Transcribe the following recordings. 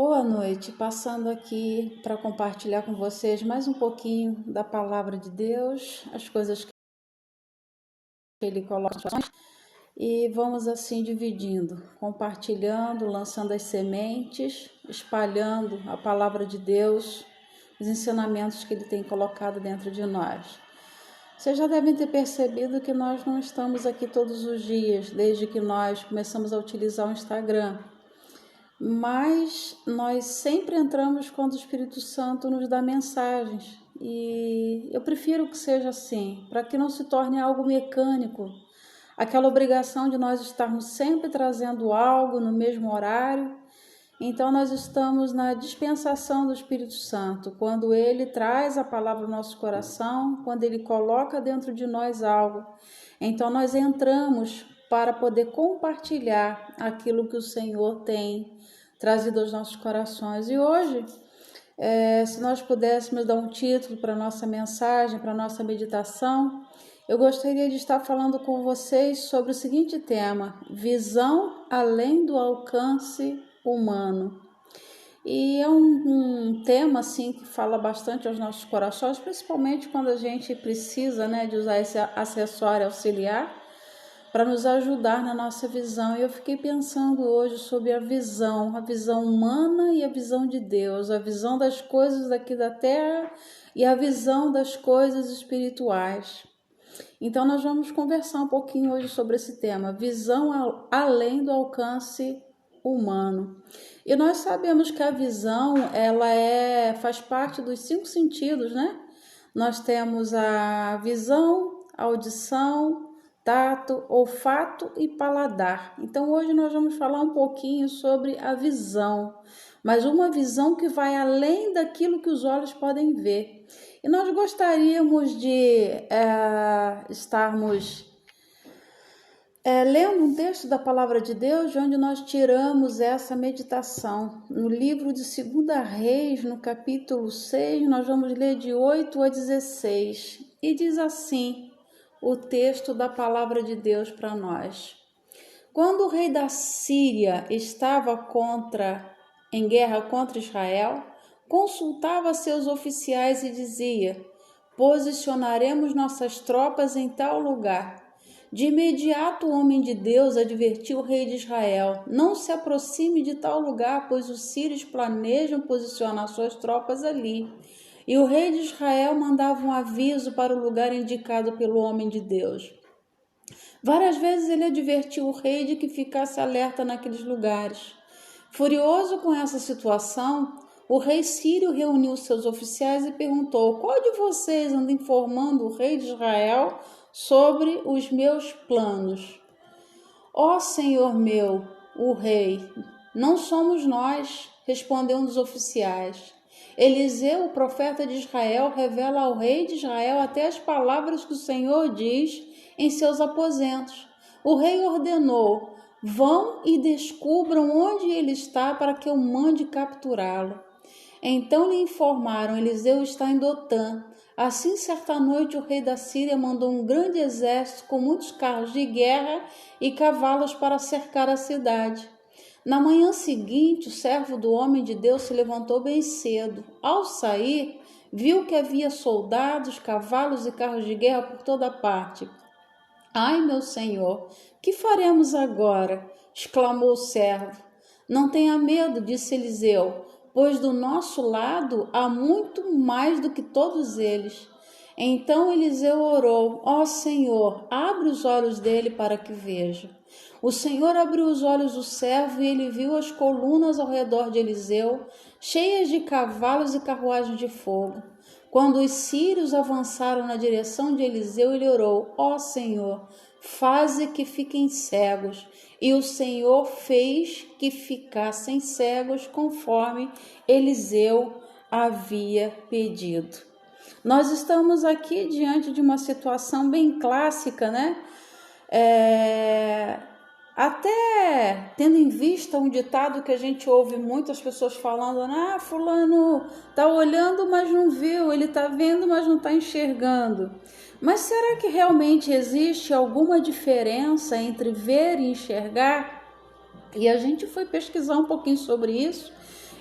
Boa noite, passando aqui para compartilhar com vocês mais um pouquinho da palavra de Deus, as coisas que Ele coloca em nós, e vamos assim dividindo, compartilhando, lançando as sementes, espalhando a palavra de Deus, os ensinamentos que Ele tem colocado dentro de nós. Vocês já devem ter percebido que nós não estamos aqui todos os dias, desde que nós começamos a utilizar o Instagram. Mas nós sempre entramos quando o Espírito Santo nos dá mensagens. E eu prefiro que seja assim, para que não se torne algo mecânico. Aquela obrigação de nós estarmos sempre trazendo algo no mesmo horário. Então nós estamos na dispensação do Espírito Santo, quando Ele traz a palavra ao nosso coração, quando Ele coloca dentro de nós algo. Então nós entramos para poder compartilhar aquilo que o Senhor tem trazido aos nossos corações. E hoje, se nós pudéssemos dar um título para a nossa mensagem, para a nossa meditação, eu gostaria de estar falando com vocês sobre o seguinte tema: visão além do alcance humano. E é um tema assim que fala bastante aos nossos corações, principalmente quando a gente precisa, de usar esse acessório auxiliar para nos ajudar na nossa visão. E eu fiquei pensando hoje sobre a visão humana e a visão de Deus, a visão das coisas daqui da terra e a visão das coisas espirituais. Então nós vamos conversar um pouquinho hoje sobre esse tema, visão além do alcance humano. E nós sabemos que a visão, ela faz parte dos 5 sentidos, Nós temos a visão, a audição, tato, olfato e paladar. Então hoje nós vamos falar um pouquinho sobre a visão, mas uma visão que vai além daquilo que os olhos podem ver. E nós gostaríamos de estarmos lendo um texto da Palavra de Deus, de onde nós tiramos essa meditação. No livro de 2 Reis, no capítulo 6, nós vamos ler de 8 a 16. E diz assim o texto da Palavra de Deus para nós. Quando o rei da Síria estava em guerra contra Israel, consultava seus oficiais e dizia: posicionaremos nossas tropas em tal lugar. De imediato o homem de Deus advertiu o rei de Israel: não se aproxime de tal lugar, pois os sírios planejam posicionar suas tropas ali. E o rei de Israel mandava um aviso para o lugar indicado pelo homem de Deus. Várias vezes ele advertiu o rei de que ficasse alerta naqueles lugares. Furioso com essa situação, o rei sírio reuniu seus oficiais e perguntou: qual de vocês anda informando o rei de Israel sobre os meus planos? Ó Senhor meu, o rei, não somos nós, respondeu um dos oficiais. Eliseu, o profeta de Israel, revela ao rei de Israel até as palavras que o Senhor diz em seus aposentos. O rei ordenou: vão e descubram onde ele está para que eu mande capturá-lo. Então lhe informaram: Eliseu está em Dotã. Assim, certa noite, o rei da Síria mandou um grande exército com muitos carros de guerra e cavalos para cercar a cidade. Na manhã seguinte, o servo do homem de Deus se levantou bem cedo. Ao sair, viu que havia soldados, cavalos e carros de guerra por toda parte. Ai, meu senhor, que faremos agora? Exclamou o servo. Não tenha medo, disse Eliseu, pois do nosso lado há muito mais do que todos eles. Então Eliseu orou: ó Senhor, abre os olhos dele para que veja. O Senhor abriu os olhos do servo e ele viu as colunas ao redor de Eliseu, cheias de cavalos e carruagens de fogo. Quando os sírios avançaram na direção de Eliseu, ele orou: ó Senhor, faze que fiquem cegos. E o Senhor fez que ficassem cegos conforme Eliseu havia pedido. Nós estamos aqui diante de uma situação bem clássica, Até tendo em vista um ditado que a gente ouve muitas pessoas falando: fulano está olhando, mas não viu, ele está vendo, mas não está enxergando. Mas será que realmente existe alguma diferença entre ver e enxergar? E a gente foi pesquisar um pouquinho sobre isso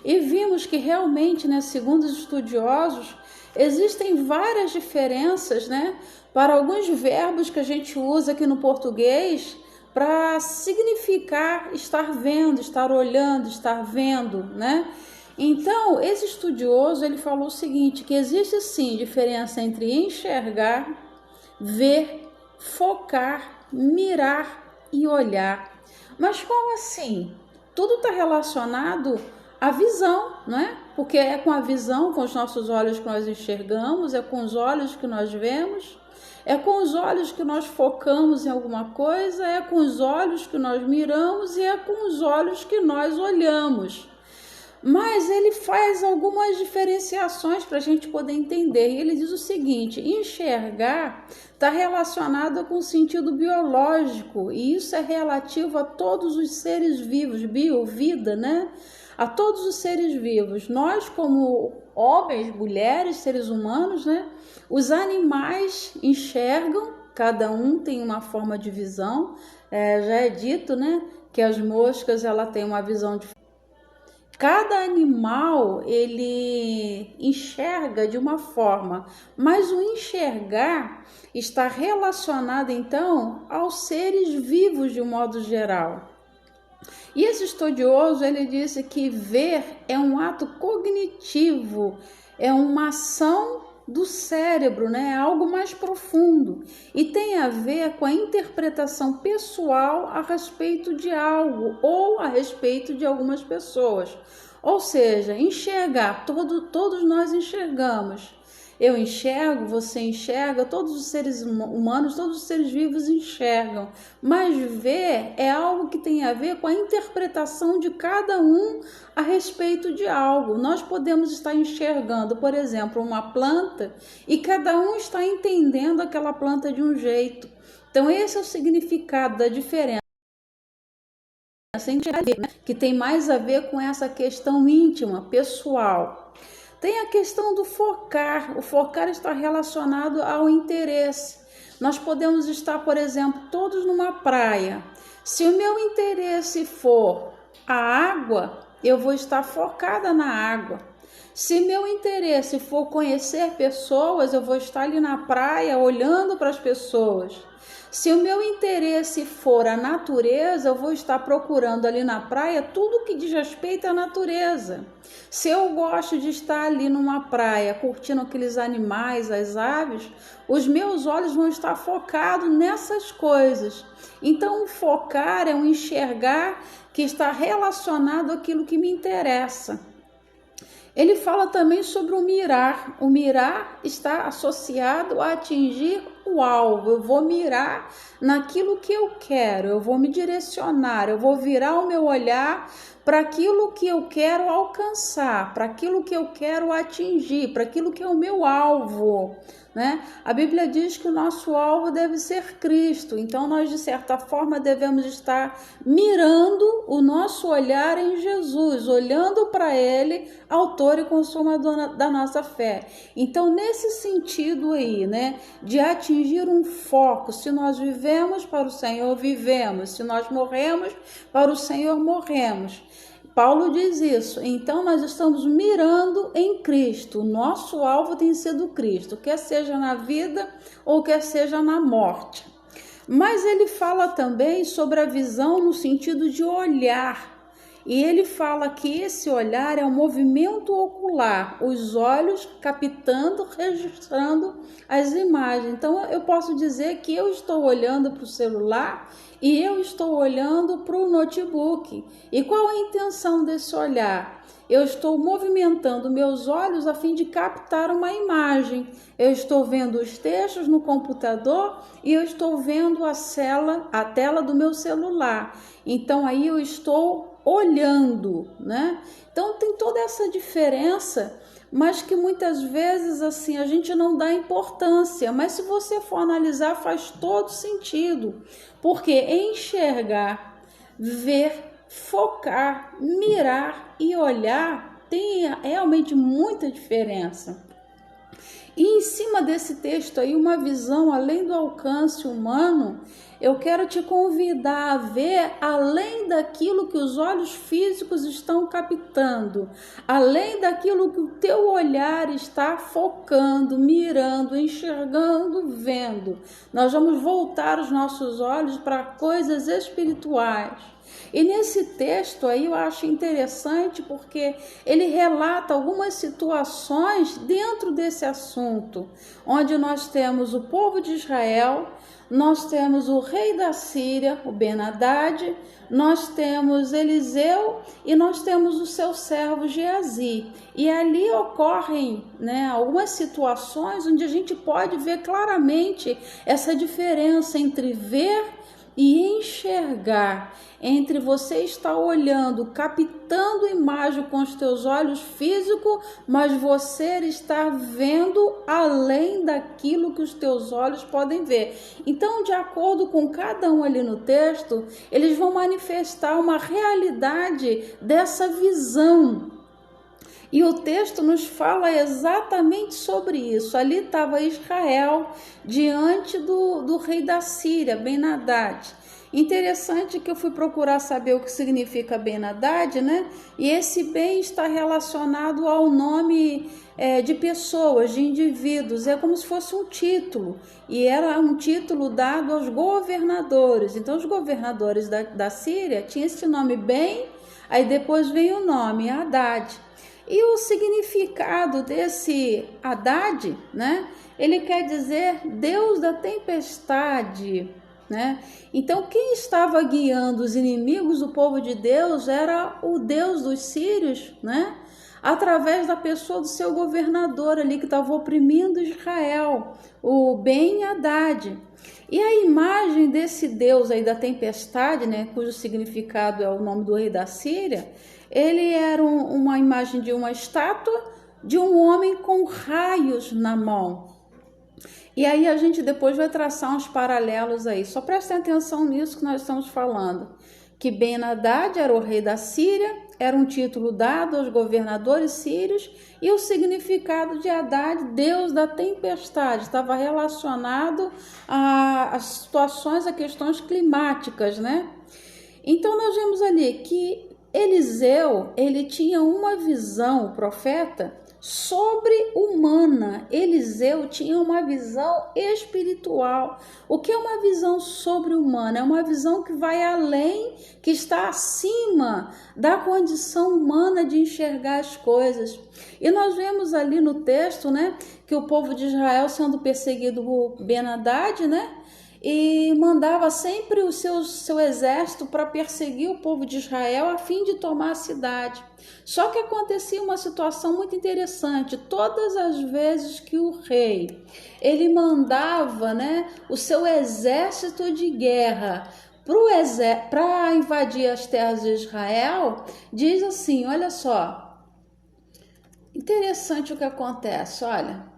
e vimos que realmente, né, segundo os estudiosos, existem várias diferenças, né, para alguns verbos que a gente usa aqui no português para significar estar vendo, estar olhando, estar vendo, né? Então, esse estudioso, ele falou o seguinte, que existe sim diferença entre enxergar, ver, focar, mirar e olhar. Mas como assim? Tudo está relacionado à visão, né? Porque é com a visão, com os nossos olhos que nós enxergamos, é com os olhos que nós vemos, é com os olhos que nós focamos em alguma coisa, é com os olhos que nós miramos e é com os olhos que nós olhamos. Mas ele faz algumas diferenciações para a gente poder entender. E ele diz o seguinte: enxergar está relacionado com o sentido biológico, e isso é relativo a todos os seres vivos, vida, né? A todos os seres vivos. Nós, como homens, mulheres, seres humanos, né? Os animais enxergam, cada um tem uma forma de visão. Já é dito, né? Que as moscas, ela tem uma visão diferente. Cada animal, ele enxerga de uma forma, mas o enxergar está relacionado, então, aos seres vivos de um modo geral. E esse estudioso, ele disse que ver é um ato cognitivo, é uma ação do cérebro, né? É algo mais profundo e tem a ver com a interpretação pessoal a respeito de algo ou a respeito de algumas pessoas. Ou seja, enxergar, todos nós enxergamos. Eu enxergo, você enxerga, todos os seres humanos, todos os seres vivos enxergam. Mas ver é algo que tem a ver com a interpretação de cada um a respeito de algo. Nós podemos estar enxergando, por exemplo, uma planta e cada um está entendendo aquela planta de um jeito. Então, esse é o significado da diferença. Que tem mais a ver com essa questão íntima, pessoal. Tem a questão do focar. O focar está relacionado ao interesse. Nós podemos estar, por exemplo, todos numa praia. Se o meu interesse for a água, eu vou estar focada na água. Se meu interesse for conhecer pessoas, eu vou estar ali na praia olhando para as pessoas. Se o meu interesse for a natureza, eu vou estar procurando ali na praia tudo que diz respeito à natureza. Se eu gosto de estar ali numa praia curtindo aqueles animais, as aves, os meus olhos vão estar focados nessas coisas. Então, o focar é um enxergar que está relacionado àquilo que me interessa. Ele fala também sobre o mirar. O mirar está associado a atingir o alvo. Eu vou mirar naquilo que eu quero, eu vou me direcionar, eu vou virar o meu olhar para aquilo que eu quero alcançar, para aquilo que eu quero atingir, para aquilo que é o meu alvo, né? A Bíblia diz que o nosso alvo deve ser Cristo, então nós de certa forma devemos estar mirando o nosso olhar em Jesus, olhando para Ele, autor e consumador da nossa fé. Então nesse sentido aí, né, de atingir um foco, se nós vivemos para o Senhor, vivemos, se nós morremos para o Senhor, morremos. Paulo diz isso, então nós estamos mirando em Cristo, o nosso alvo tem sido Cristo, quer seja na vida ou quer seja na morte. Mas ele fala também sobre a visão no sentido de olhar, e ele fala que esse olhar é um movimento ocular, os olhos captando, registrando as imagens. Então eu posso dizer que eu estou olhando para o celular e eu estou olhando para o notebook. E qual a intenção desse olhar? Eu estou movimentando meus olhos a fim de captar uma imagem. Eu estou vendo os textos no computador e eu estou vendo a tela do meu celular. Então aí eu estou olhando, né? Então tem toda essa diferença, mas que muitas vezes assim a gente não dá importância, mas se você for analisar faz todo sentido, porque enxergar, ver, focar, mirar e olhar tem realmente muita diferença. E em cima desse texto aí, uma visão além do alcance humano, eu quero te convidar a ver além daquilo que os olhos físicos estão captando, além daquilo que o teu olhar está focando, mirando, enxergando, vendo. Nós vamos voltar os nossos olhos para coisas espirituais. E nesse texto aí eu acho interessante porque ele relata algumas situações dentro desse assunto, onde nós temos o povo de Israel, nós temos o rei da Síria, o Ben-Hadad, nós temos Eliseu e nós temos o seu servo Geazi. E ali ocorrem, algumas situações onde a gente pode ver claramente essa diferença entre ver e enxergar, entre você estar olhando, captando imagem com os teus olhos físicos, mas você está vendo além daquilo que os teus olhos podem ver. Então, de acordo com cada um ali no texto, eles vão manifestar uma realidade dessa visão. E o texto nos fala exatamente sobre isso. Ali estava Israel diante do rei da Síria, Ben-Hadad. Interessante que eu fui procurar saber o que significa Ben-Hadad, E esse bem está relacionado ao nome de pessoas, de indivíduos. É como se fosse um título. E era um título dado aos governadores. Então, os governadores da Síria tinham esse nome Ben, aí depois vem o nome Hadad. E o significado desse Hadad, ele quer dizer Deus da tempestade, Então, quem estava guiando os inimigos do povo de Deus era o Deus dos sírios, Através da pessoa do seu governador ali que estava oprimindo Israel, o Ben-Hadad. E a imagem desse Deus aí da tempestade, cujo significado é o nome do rei da Síria, ele era uma imagem de uma estátua de um homem com raios na mão. E aí a gente depois vai traçar uns paralelos aí. Só prestem atenção nisso que nós estamos falando. Que Ben-Hadad era o rei da Síria, era um título dado aos governadores sírios, e o significado de Hadad, Deus da tempestade, estava relacionado a situações, a questões climáticas, Então nós vemos ali que Eliseu, ele tinha uma visão, o profeta, sobre-humana. Eliseu tinha uma visão espiritual. O que é uma visão sobre-humana? É uma visão que vai além, que está acima da condição humana de enxergar as coisas. E nós vemos ali no texto, que o povo de Israel sendo perseguido por Ben-Hadad, e mandava sempre o seu exército para perseguir o povo de Israel a fim de tomar a cidade. Só que acontecia uma situação muito interessante. Todas as vezes que o rei ele mandava o seu exército de guerra para invadir as terras de Israel, diz assim, olha só, interessante o que acontece, olha.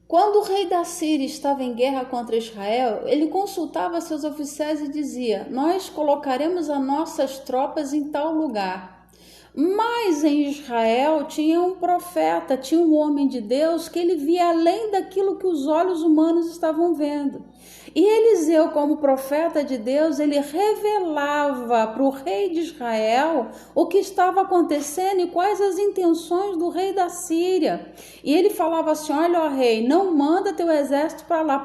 Quando o rei da Síria estava em guerra contra Israel, ele consultava seus oficiais e dizia: nós colocaremos as nossas tropas em tal lugar. Mas em Israel tinha um profeta, tinha um homem de Deus que ele via além daquilo que os olhos humanos estavam vendo. E Eliseu, como profeta de Deus, ele revelava para o rei de Israel o que estava acontecendo e quais as intenções do rei da Síria. E ele falava assim: olha, ó rei, não manda teu exército para lá,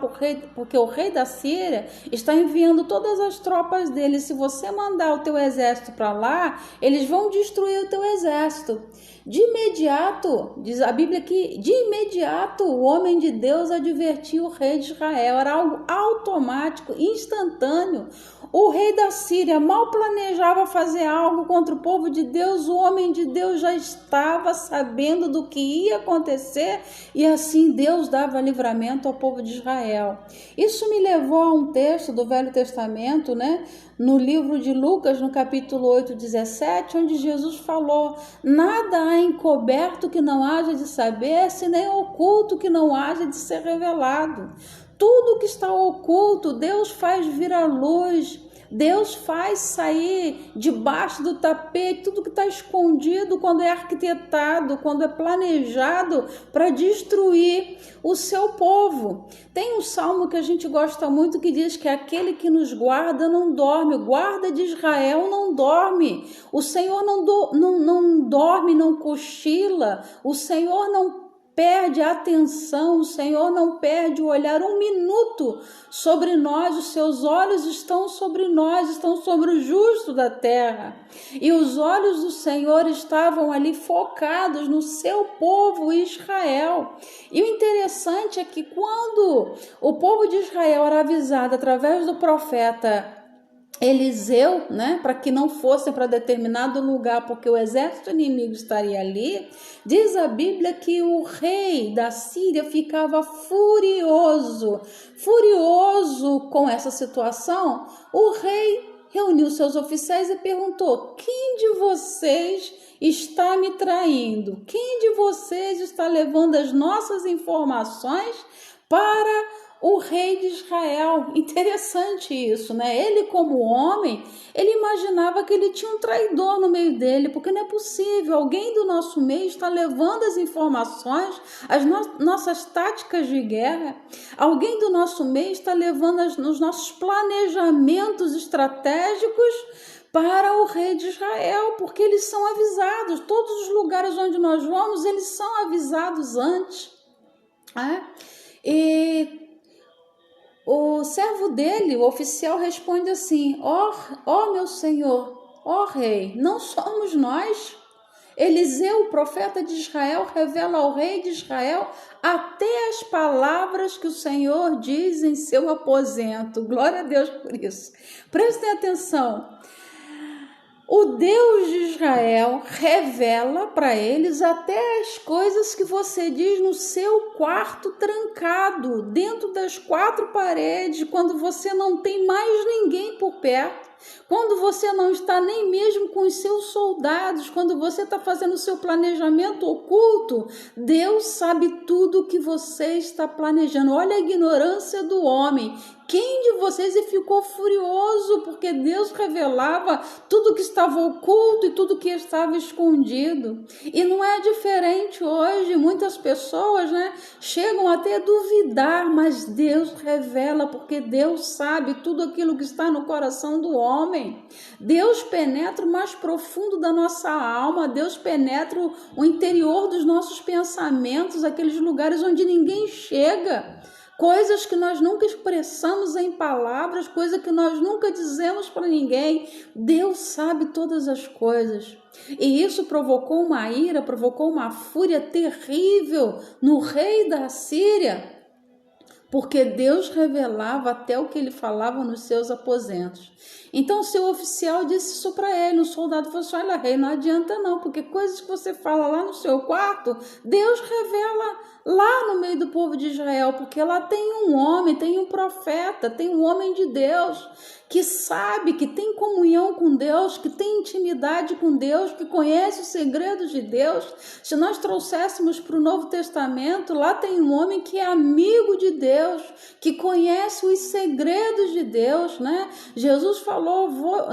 porque o rei da Síria está enviando todas as tropas dele. Se você mandar o teu exército para lá, eles vão destruir o teu exército. De imediato, diz a Bíblia que de imediato o homem de Deus advertiu o rei de Israel. Era algo automático, instantâneo. O rei da Síria mal planejava fazer algo contra o povo de Deus, o homem de Deus já estava sabendo do que ia acontecer e assim Deus dava livramento ao povo de Israel. Isso me levou a um texto do Velho Testamento, no livro de Lucas, no capítulo 8, 17, onde Jesus falou: nada há encoberto que não haja de saber-se, nem oculto que não haja de ser revelado. Tudo que está oculto, Deus faz vir à luz. Deus faz sair debaixo do tapete tudo que está escondido quando é arquitetado, quando é planejado para destruir o seu povo. Tem um salmo que a gente gosta muito que diz que aquele que nos guarda não dorme, o guarda de Israel não dorme, o Senhor não dorme, não cochila, o Senhor não perde a atenção, o Senhor não perde o olhar um minuto sobre nós, os seus olhos estão sobre nós, estão sobre o justo da terra. E os olhos do Senhor estavam ali focados no seu povo Israel. E o interessante é que quando o povo de Israel era avisado através do profeta Eliseu, para que não fossem para determinado lugar, porque o exército inimigo estaria ali, diz a Bíblia que o rei da Síria ficava furioso com essa situação. O rei reuniu seus oficiais e perguntou: quem de vocês está me traindo? Quem de vocês está levando as nossas informações para o rei de Israel? Interessante isso, Ele, como homem, ele imaginava que ele tinha um traidor no meio dele, porque não é possível, alguém do nosso meio está levando as informações, as nossas táticas de guerra, alguém do nosso meio está levando os nossos planejamentos estratégicos para o rei de Israel, porque eles são avisados, todos os lugares onde nós vamos, eles são avisados antes, E o servo dele, o oficial, responde assim: ó meu senhor, ó rei, não somos nós. Eliseu, o profeta de Israel, revela ao rei de Israel até as palavras que o Senhor diz em seu aposento. Glória a Deus por isso. Prestem atenção. O Deus de Israel revela para eles até as coisas que você diz no seu quarto trancado, dentro das quatro paredes, quando você não tem mais ninguém por perto, quando você não está nem mesmo com os seus soldados, quando você está fazendo o seu planejamento oculto. Deus sabe tudo o que você está planejando. Olha a ignorância do homem. Quem de vocês ficou furioso porque Deus revelava tudo que estava oculto e tudo que estava escondido? E não é diferente hoje. Muitas pessoas, chegam até a duvidar, mas Deus revela, porque Deus sabe tudo aquilo que está no coração do homem. Deus penetra o mais profundo da nossa alma, Deus penetra o interior dos nossos pensamentos, aqueles lugares onde ninguém chega. Coisas que nós nunca expressamos em palavras, coisas que nós nunca dizemos para ninguém. Deus sabe todas as coisas. E isso provocou uma ira, provocou uma fúria terrível no rei da Síria, porque Deus revelava até o que ele falava nos seus aposentos. Então o seu oficial disse isso para ele, o soldado falou assim: olha, rei, não adianta não, porque coisas que você fala lá no seu quarto, Deus revela lá no meio do povo de Israel, porque lá tem um homem, tem um profeta, tem um homem de Deus, que sabe, que tem comunhão com Deus, que tem intimidade com Deus, que conhece os segredos de Deus. Se nós trouxéssemos para o Novo Testamento, lá tem um homem que é amigo de Deus, que conhece os segredos de Deus, Jesus falou: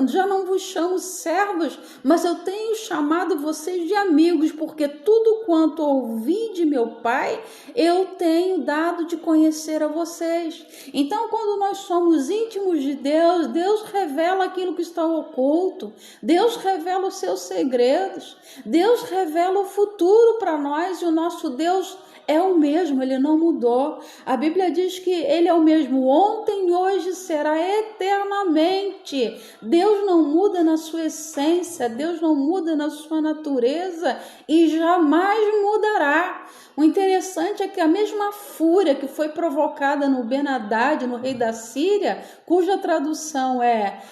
já não vos chamo servos, mas eu tenho chamado vocês de amigos, porque tudo quanto ouvi de meu Pai, eu tenho dado de conhecer a vocês. Então, quando nós somos íntimos de Deus, Deus revela aquilo que está oculto, Deus revela os seus segredos, Deus revela o futuro para nós, e o nosso Deus é o mesmo, ele não mudou. A Bíblia diz que ele é o mesmo ontem, hoje, será eternamente. Deus não muda na sua essência, Deus não muda na sua natureza e jamais mudará. O interessante é que a mesma fúria que foi provocada no Ben-Hadad, no rei da Síria, cuja tradução é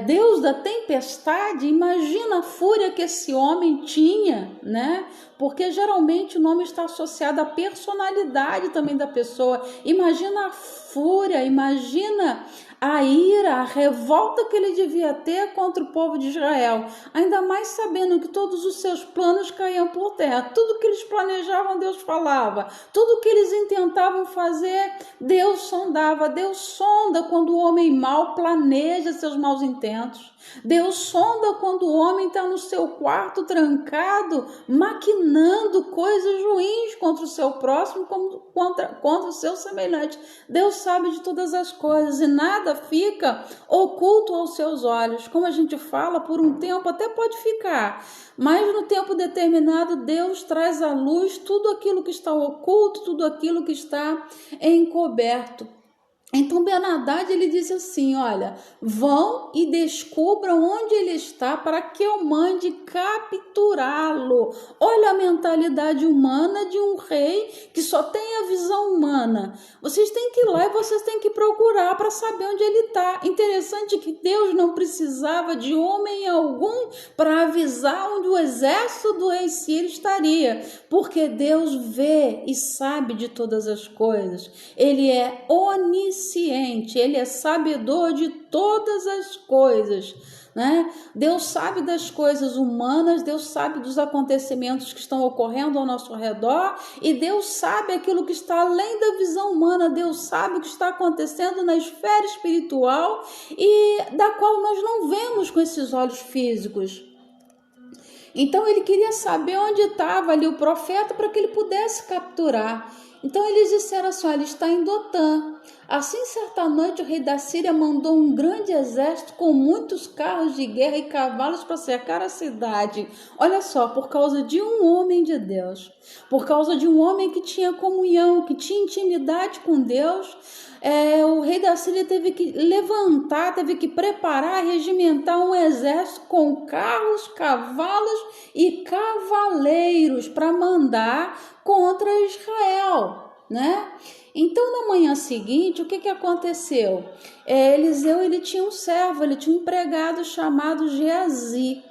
Deus da tempestade, imagina a fúria que esse homem tinha, Porque geralmente o nome está associado à personalidade também da pessoa. Imagina a fúria, imagina a ira, a revolta que ele devia ter contra o povo de Israel, ainda mais sabendo que todos os seus planos caíam por terra, tudo que eles planejavam, Deus falava, tudo que eles intentavam fazer, Deus sondava. Deus sonda quando o homem mau planeja seus maus intentos. Deus sonda quando o homem está no seu quarto trancado, maquinando coisas ruins contra o seu próximo, contra o seu semelhante. Deus sabe de todas as coisas e nada fica oculto aos seus olhos. Como a gente fala, por um tempo até pode ficar, mas no tempo determinado Deus traz à luz tudo aquilo que está oculto, tudo aquilo que está encoberto. Então Ben-Hadad, ele disse assim, olha, vão e descubram onde ele está para que eu mande capturá-lo. Olha a mentalidade humana de um rei que só tem a visão humana. Vocês têm que ir lá e vocês têm que procurar para saber onde ele está. Interessante que Deus não precisava de homem algum para avisar onde o exército do rei Sírio estaria, porque Deus vê e sabe de todas as coisas. Ele é onisciente. Ele é sabedor de todas as coisas, né? Deus sabe das coisas humanas, Deus sabe dos acontecimentos que estão ocorrendo ao nosso redor e Deus sabe aquilo que está além da visão humana. Deus sabe o que está acontecendo na esfera espiritual e da qual nós não vemos com esses olhos físicos. Então ele queria saber onde estava ali o profeta para que ele pudesse capturar. Então eles disseram assim, ele está em Dotã. Assim, certa noite, o rei da Síria mandou um grande exército com muitos carros de guerra e cavalos para cercar a cidade. Olha só, por causa de um homem de Deus, por causa de um homem que tinha comunhão, que tinha intimidade com Deus, o rei da Síria teve que levantar, teve que preparar, regimentar um exército com carros, cavalos e cavaleiros para mandar contra Israel, né? Então, na manhã seguinte, o que aconteceu? Eliseu, ele tinha um servo, ele tinha um empregado chamado Geazi.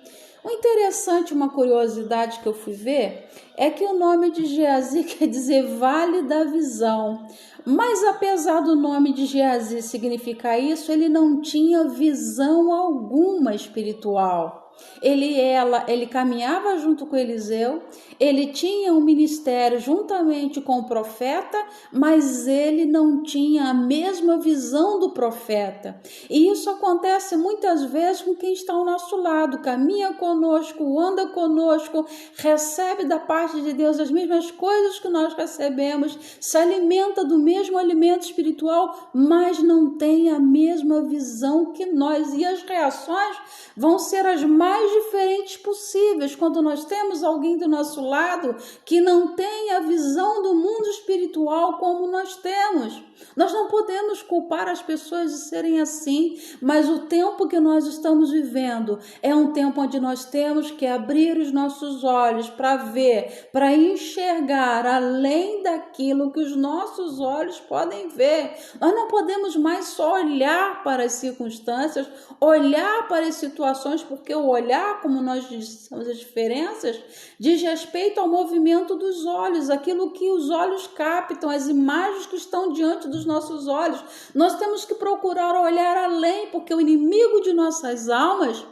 O interessante, uma curiosidade que eu fui ver, é que o nome de Geazi quer dizer Vale da Visão. Mas apesar do nome de Geazi significar isso, ele não tinha visão alguma espiritual. Ele caminhava junto com Eliseu, ele tinha um ministério juntamente com o profeta, mas ele não tinha a mesma visão do profeta. E isso acontece muitas vezes com quem está ao nosso lado, caminha conosco, anda conosco, recebe da parte de Deus as mesmas coisas que nós recebemos, se alimenta do mesmo alimento espiritual, mas não tem a mesma visão que nós. E as reações vão ser as mais diferentes possíveis quando nós temos alguém do nosso lado que não tem a visão do mundo espiritual como nós temos. Nós não podemos culpar as pessoas de serem assim, mas o tempo que nós estamos vivendo é um tempo onde nós temos que abrir os nossos olhos para ver, para enxergar além daquilo que os nossos olhos podem ver. Nós não podemos mais só olhar para as circunstâncias, olhar para as situações, porque o olhar, como nós dissemos as diferenças, diz respeito ao movimento dos olhos, aquilo que os olhos captam, as imagens que estão diante dos nossos olhos. Nós temos que procurar olhar além, porque o inimigo de nossas almas,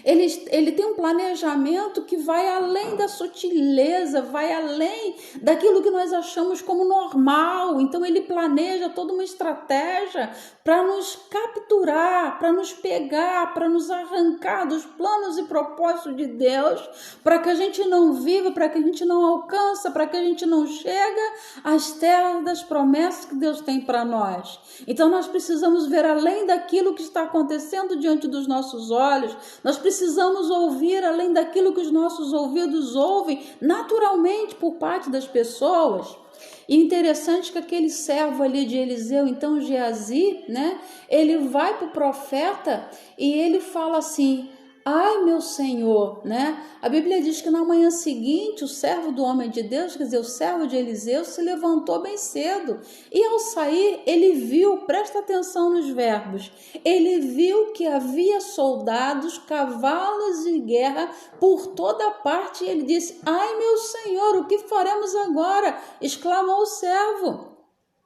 ele tem um planejamento que vai além da sutileza, vai além daquilo que nós achamos como normal. Então ele planeja toda uma estratégia para nos capturar, para nos pegar, para nos arrancar dos planos e propósitos de Deus, para que a gente não viva, para que a gente não alcança, para que a gente não chega às terras das promessas que Deus tem para nós. Então nós precisamos ver além daquilo que está acontecendo diante dos nossos olhos. Nós precisamos ouvir além daquilo que os nossos ouvidos ouvem naturalmente por parte das pessoas. E interessante que aquele servo ali de Eliseu, então Geazi, né, ele vai para o profeta e ele fala assim: ai, meu Senhor, né? A Bíblia diz que na manhã seguinte o servo do homem de Deus, quer dizer, o servo de Eliseu, se levantou bem cedo. E ao sair, ele viu, presta atenção nos verbos, ele viu que havia soldados, cavalos de guerra por toda parte. E ele disse: ai, meu Senhor, o que faremos agora? Exclamou o servo.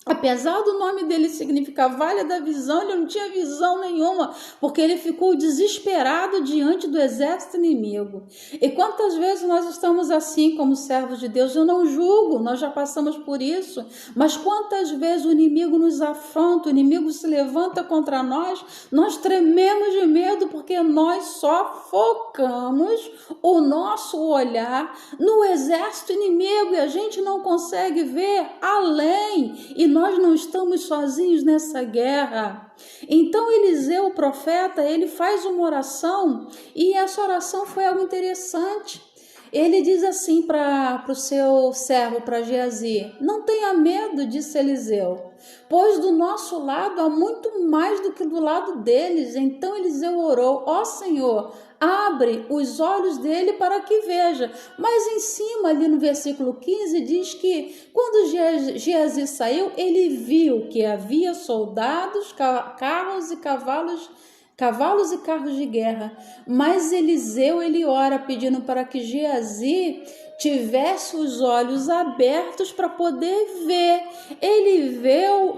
Apesar do nome dele significar Vale da Visão, ele não tinha visão nenhuma, porque ele ficou desesperado diante do exército inimigo. E quantas vezes nós estamos assim como servos de Deus? Eu não julgo, nós já passamos por isso, mas quantas vezes o inimigo nos afronta, o inimigo se levanta contra nós trememos de medo, porque nós só focamos o nosso olhar no exército inimigo e a gente não consegue ver além, e nós não estamos sozinhos nessa guerra. Então Eliseu, o profeta, ele faz uma oração, e essa oração foi algo interessante. Ele diz assim para o seu servo, para Geazi: não tenha medo, disse Eliseu, pois do nosso lado há muito mais do que do lado deles. Então Eliseu orou: ó Senhor, abre os olhos dele para que veja. Mas em cima, ali no versículo 15, diz que quando Geazi saiu, ele viu que havia soldados, carros e cavalos e carros de guerra. Mas Eliseu, ele ora pedindo para que Geazi tivesse os olhos abertos para poder ver. Ele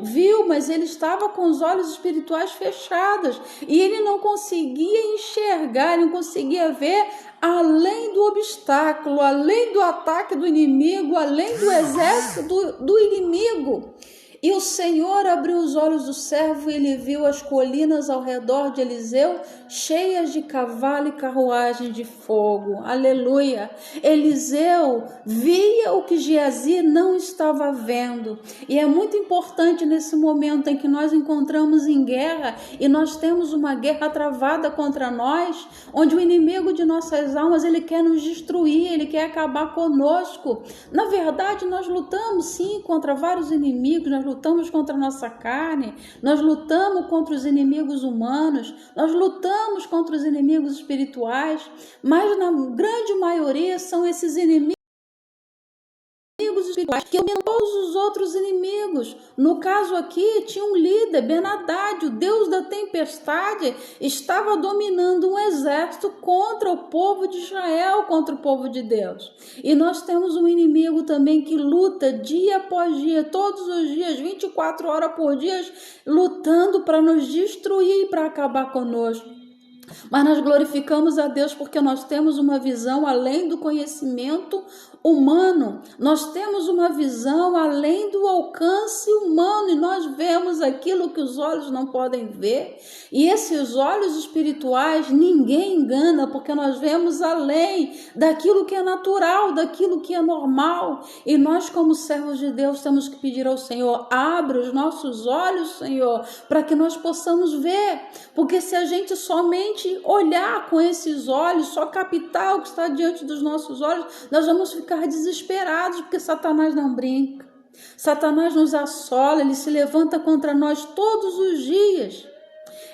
viu, mas ele estava com os olhos espirituais fechados e ele não conseguia enxergar, ele não conseguia ver além do obstáculo, além do ataque do inimigo, além do exército do inimigo. E o Senhor abriu os olhos do servo e ele viu as colinas ao redor de Eliseu cheias de cavalo e carruagem de fogo. Aleluia! Eliseu via o que Geazi não estava vendo. E é muito importante nesse momento em que nós encontramos em guerra e nós temos uma guerra travada contra nós, onde o inimigo de nossas almas, ele quer nos destruir, ele quer acabar conosco. Na verdade, nós lutamos sim contra vários inimigos, nós lutamos contra a nossa carne, nós lutamos contra os inimigos humanos, nós lutamos contra os inimigos espirituais, mas na grande maioria são esses inimigos espirituais que dominam todos os outros inimigos. No caso aqui, tinha um líder, Ben-Hadad, o Deus da tempestade, estava dominando um exército contra o povo de Israel, contra o povo de Deus. E nós temos um inimigo também que luta dia após dia, todos os dias, 24 horas por dia, lutando para nos destruir e para acabar conosco. Mas nós glorificamos a Deus porque nós temos uma visão além do conhecimento humano, nós temos uma visão além do alcance humano e nós vemos aquilo que os olhos não podem ver. E esses olhos espirituais ninguém engana, porque nós vemos além daquilo que é natural, daquilo que é normal. E nós, como servos de Deus, temos que pedir ao Senhor: abre os nossos olhos, Senhor, para que nós possamos ver. Porque se a gente somente olhar com esses olhos, só captar o que está diante dos nossos olhos, nós vamos ficar desesperados, porque Satanás não brinca. Satanás nos assola, ele se levanta contra nós todos os dias.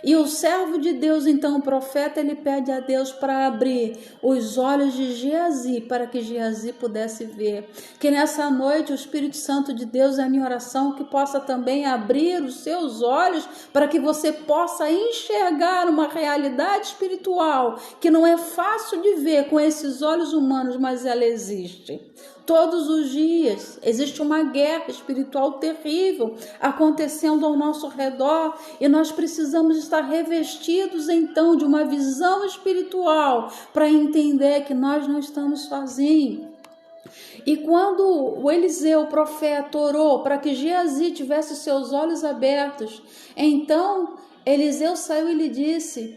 E o servo de Deus, então, o profeta, ele pede a Deus para abrir os olhos de Geazi, para que Geazi pudesse ver. Que nessa noite o Espírito Santo de Deus, é a minha oração, que possa também abrir os seus olhos, para que você possa enxergar uma realidade espiritual, que não é fácil de ver com esses olhos humanos, mas ela existe. Todos os dias existe uma guerra espiritual terrível acontecendo ao nosso redor e nós precisamos estar revestidos então de uma visão espiritual para entender que nós não estamos sozinhos. E quando o Eliseu, o profeta, orou para que Geazi tivesse seus olhos abertos, então Eliseu saiu e lhe disse,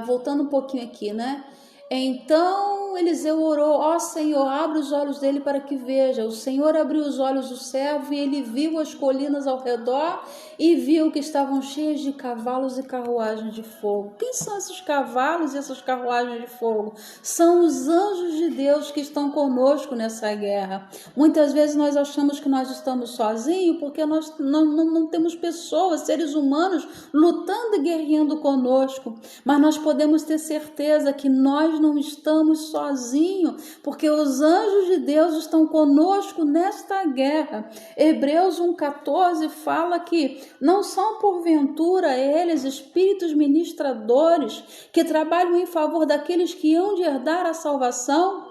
voltando um pouquinho aqui, né? Então Eliseu orou: ó Senhor, abre os olhos dele para que veja. O Senhor abriu os olhos do servo e ele viu as colinas ao redor e viu que estavam cheias de cavalos e carruagens de fogo. Quem são esses cavalos e essas carruagens de fogo? São os anjos de Deus que estão conosco nessa guerra. Muitas vezes nós achamos que nós estamos sozinhos porque nós não temos pessoas, seres humanos lutando e guerreando conosco, mas nós podemos ter certeza que nós não estamos sozinhos, porque os anjos de Deus estão conosco nesta guerra. Hebreus 1,14 fala que não são porventura eles espíritos ministradores que trabalham em favor daqueles que hão de herdar a salvação?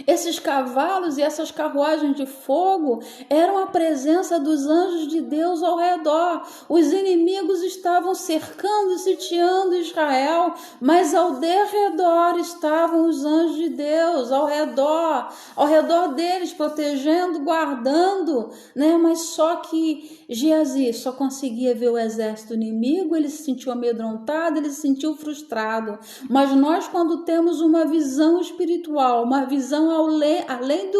Esses cavalos e essas carruagens de fogo eram a presença dos anjos de Deus ao redor. Os inimigos estavam cercando e sitiando Israel, mas ao derredor estavam os anjos de Deus, ao redor deles, protegendo, guardando, né? Mas só que Geazi só conseguia ver o exército inimigo, ele se sentiu amedrontado, ele se sentiu frustrado. Mas nós, quando temos uma visão espiritual, uma visão além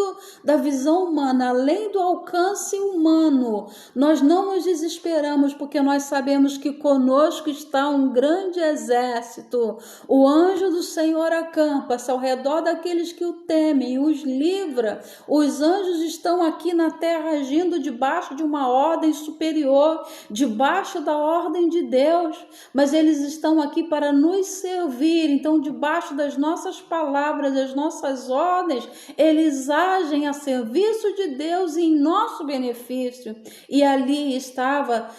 da visão humana, além do alcance humano, nós não nos desesperamos, porque nós sabemos que conosco está um grande exército. O anjo do Senhor acampa-se ao redor daqueles que o temem, os livra. Os anjos estão aqui na terra agindo debaixo de uma ordem superior, debaixo da ordem de Deus, mas eles estão aqui para nos servir. Então, debaixo das nossas palavras, das nossas ordens, eles agem a serviço de Deus e em nosso benefício. E ali estava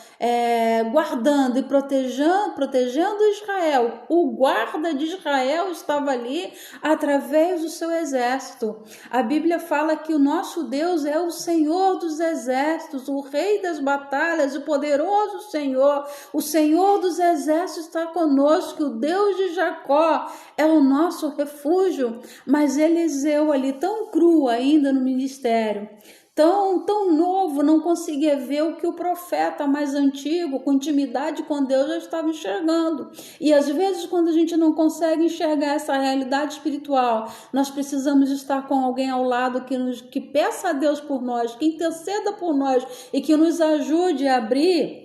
guardando e protegendo Israel. O guarda de Israel estava ali através do seu exército. A Bíblia fala que o nosso Deus é o Senhor dos exércitos, o Rei das batalhas, o poderoso Senhor. O Senhor dos exércitos está conosco, o Deus de Jacó é o nosso refúgio. Mas Eliseu ali, tão cru ainda no ministério, tão novo, não conseguia ver o que o profeta mais antigo, com intimidade com Deus, já estava enxergando. E às vezes, quando a gente não consegue enxergar essa realidade espiritual, nós precisamos estar com alguém ao lado que peça a Deus por nós, que interceda por nós e que nos ajude a abrir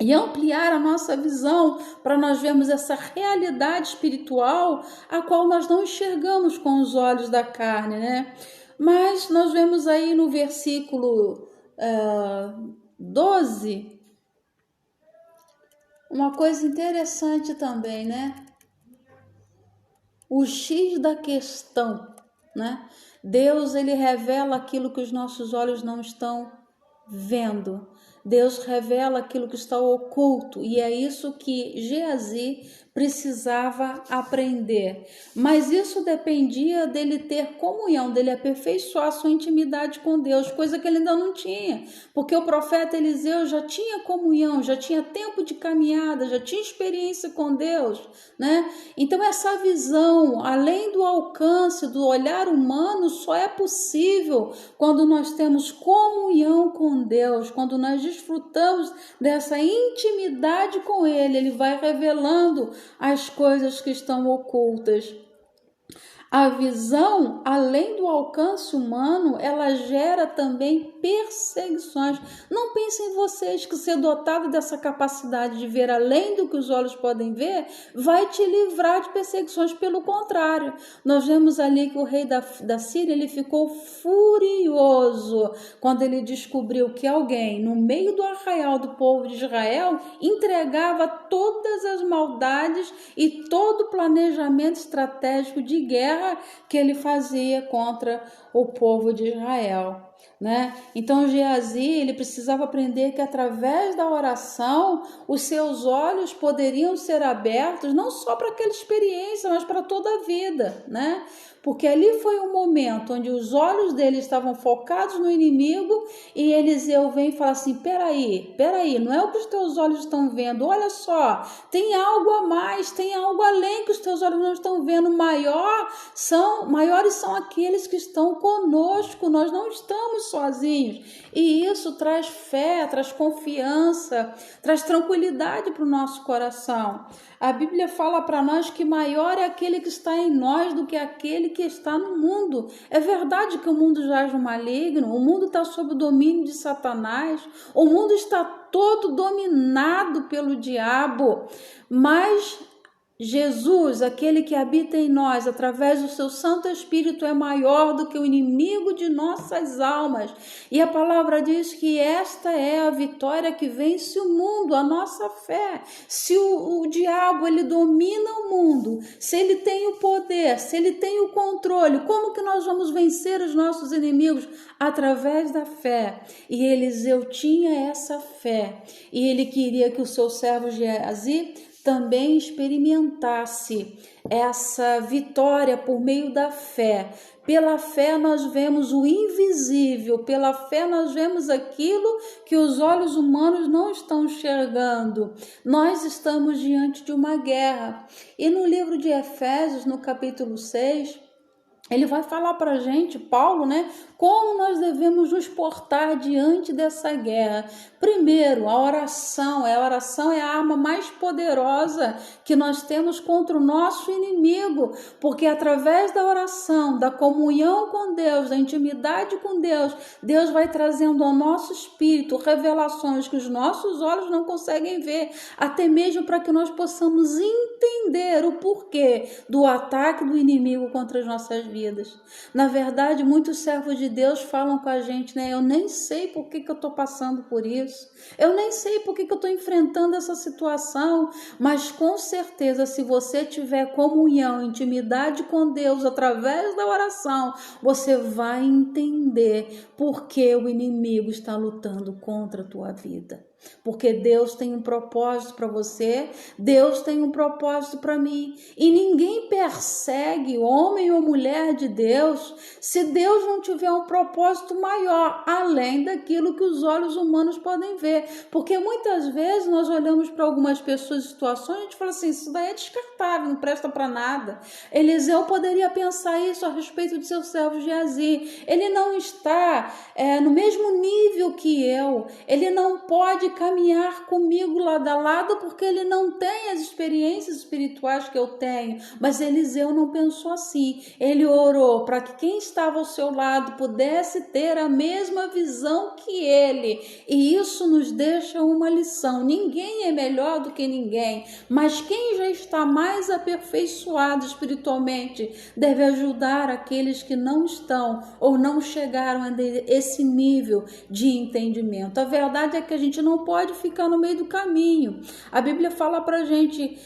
e ampliar a nossa visão para nós vermos essa realidade espiritual a qual nós não enxergamos com os olhos da carne, né? Mas nós vemos aí no versículo 12 uma coisa interessante também, né? O X da questão, né? Deus, ele revela aquilo que os nossos olhos não estão vendo. Deus revela aquilo que está oculto, e é isso que Geazi precisava aprender. Mas isso dependia dele ter comunhão, dele aperfeiçoar sua intimidade com Deus, coisa que ele ainda não tinha, porque o profeta Eliseu já tinha comunhão, já tinha tempo de caminhada, já tinha experiência com Deus, né? Então essa visão, além do alcance, do olhar humano, só é possível quando nós temos comunhão com Deus, quando nós desfrutamos dessa intimidade com Ele. Ele vai revelando as coisas que estão ocultas. A visão, além do alcance humano, ela gera também perseguições. Não pensem vocês que ser dotado dessa capacidade de ver além do que os olhos podem ver vai te livrar de perseguições. Pelo contrário, nós vemos ali que o rei da Síria, ele ficou furioso quando ele descobriu que alguém no meio do arraial do povo de Israel entregava todas as maldades e todo o planejamento estratégico de guerra que ele fazia contra o povo de Israel, né? Então Geazi, ele precisava aprender que através da oração os seus olhos poderiam ser abertos não só para aquela experiência, mas para toda a vida, né? Porque ali foi um momento onde os olhos dele estavam focados no inimigo e Eliseu vem e fala assim, peraí, não é o que os teus olhos estão vendo, olha só, tem algo a mais, tem algo além que os teus olhos não estão vendo, maiores são aqueles que estão conosco, nós não estamos sozinhos. E isso traz fé, traz confiança, traz tranquilidade para o nosso coração. A Bíblia fala para nós que maior é aquele que está em nós do que aquele que está no mundo. É verdade que o mundo jaz no maligno, o mundo está sob o domínio de Satanás, o mundo está todo dominado pelo diabo, mas Jesus, aquele que habita em nós, através do seu Santo Espírito, é maior do que o inimigo de nossas almas. E a palavra diz que esta é a vitória que vence o mundo, a nossa fé. Se o diabo, ele domina o mundo, se ele tem o poder, se ele tem o controle, como que nós vamos vencer os nossos inimigos? Através da fé. E Eliseu tinha essa fé. E ele queria que o seu servo Geazi também experimentasse essa vitória por meio da fé. Pela fé nós vemos o invisível, pela fé nós vemos aquilo que os olhos humanos não estão enxergando. Nós estamos diante de uma guerra. E no livro de Efésios, no capítulo 6, ele vai falar para a gente, Paulo, como nós devemos nos portar diante dessa guerra. Primeiro, a oração é a arma mais poderosa que nós temos contra o nosso inimigo, porque através da oração, da comunhão com Deus, da intimidade com Deus, Deus vai trazendo ao nosso espírito revelações que os nossos olhos não conseguem ver, até mesmo para que nós possamos entender o porquê do ataque do inimigo contra as nossas vidas. Na verdade, muitos servos de Deus falam com a gente, eu nem sei por que eu estou passando por isso, eu nem sei por que eu estou enfrentando essa situação, mas com certeza, se você tiver comunhão, intimidade com Deus através da oração, você vai entender por que o inimigo está lutando contra a tua vida. Porque Deus tem um propósito para você, Deus tem um propósito para mim, e ninguém persegue homem ou mulher de Deus se Deus não tiver um propósito maior, além daquilo que os olhos humanos podem ver. Porque muitas vezes nós olhamos para algumas pessoas e situações e a gente fala assim, isso daí é descartável, não presta para nada. Eliseu poderia pensar isso a respeito de seu servo Geazi. Ele não está no mesmo nível que eu, ele não pode caminhar comigo lado a lado porque ele não tem as experiências espirituais que eu tenho. Mas Eliseu não pensou assim. Ele orou para que quem estava ao seu lado pudesse ter a mesma visão que ele. E isso nos deixa uma lição. Ninguém é melhor do que ninguém, mas quem já está mais aperfeiçoado espiritualmente deve ajudar aqueles que não estão ou não chegaram a esse nível de entendimento. A verdade é que a gente não pode ficar no meio do caminho. A Bíblia fala para a gente,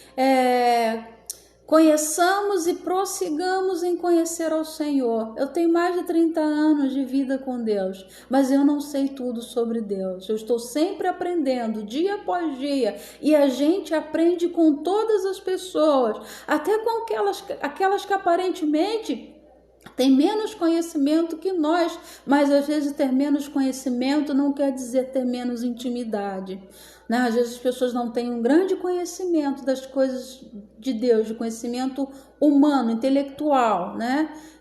conheçamos e prossigamos em conhecer ao Senhor. Eu tenho mais de 30 anos de vida com Deus, mas eu não sei tudo sobre Deus. Eu estou sempre aprendendo, dia após dia, e a gente aprende com todas as pessoas, até com aquelas que aparentemente tem menos conhecimento que nós, mas às vezes ter menos conhecimento não quer dizer ter menos intimidade. Às vezes as pessoas não têm um grande conhecimento das coisas de Deus, de conhecimento humano, intelectual,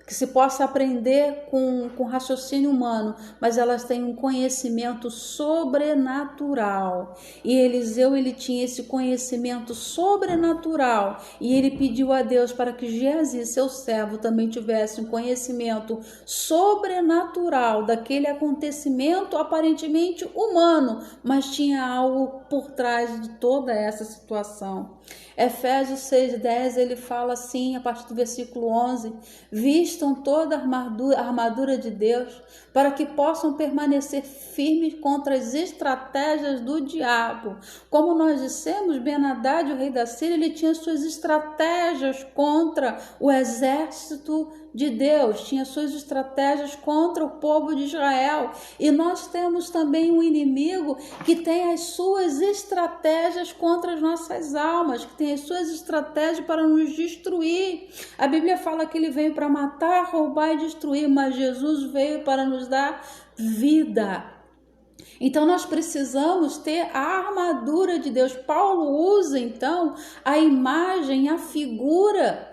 que se possa aprender com raciocínio humano, mas elas têm um conhecimento sobrenatural. E Eliseu, ele tinha esse conhecimento sobrenatural, e ele pediu a Deus para que Geazi, seu servo, também tivesse um conhecimento sobrenatural daquele acontecimento aparentemente humano, mas tinha algo por trás de toda essa situação. Efésios 6:10, ele fala assim, a partir do versículo 11, vistam toda a armadura de Deus, para que possam permanecer firmes contra as estratégias do diabo. Como nós dissemos, Ben-Hadad, o rei da Síria, ele tinha suas estratégias contra o exército de Deus, tinha suas estratégias contra o povo de Israel, e nós temos também um inimigo que tem as suas estratégias contra as nossas almas, que tem as suas estratégias para nos destruir. A Bíblia fala que ele veio para matar, roubar e destruir, mas Jesus veio para nos dar vida. Então nós precisamos ter a armadura de Deus. Paulo usa então a imagem, a figura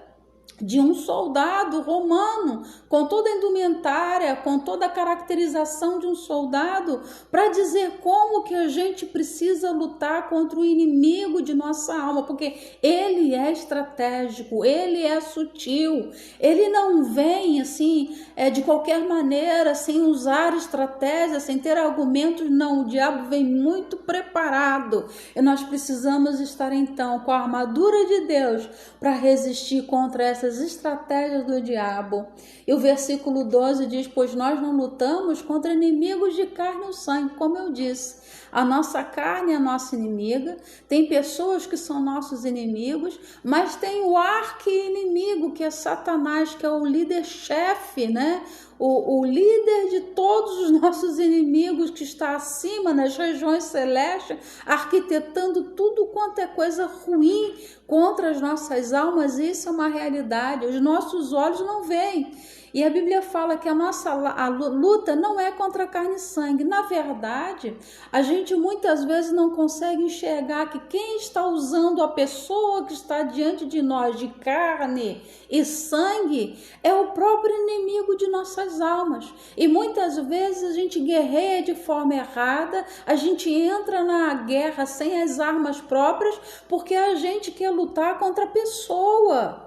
de um soldado romano, com toda a indumentária, com toda a caracterização de um soldado, para dizer como que a gente precisa lutar contra o inimigo de nossa alma, porque ele é estratégico, ele é sutil, ele não vem assim, de qualquer maneira, sem usar estratégia, sem ter argumentos, não, o diabo vem muito preparado, e nós precisamos estar então com a armadura de Deus para resistir contra essas estratégias do diabo. E o versículo 12 diz, pois nós não lutamos contra inimigos de carne ou sangue, como eu disse. A nossa carne é a nossa inimiga, tem pessoas que são nossos inimigos, mas tem o arqui-inimigo, que é Satanás, que é o líder-chefe, o líder de todos os nossos inimigos que está acima nas regiões celestes, arquitetando tudo quanto é coisa ruim contra as nossas almas. Isso é uma realidade, os nossos olhos não veem. E a Bíblia fala que a luta não é contra carne e sangue. Na verdade, a gente muitas vezes não consegue enxergar que quem está usando a pessoa que está diante de nós de carne e sangue é o próprio inimigo de nossas almas. E muitas vezes a gente guerreia de forma errada, a gente entra na guerra sem as armas próprias, porque a gente quer lutar contra a pessoa.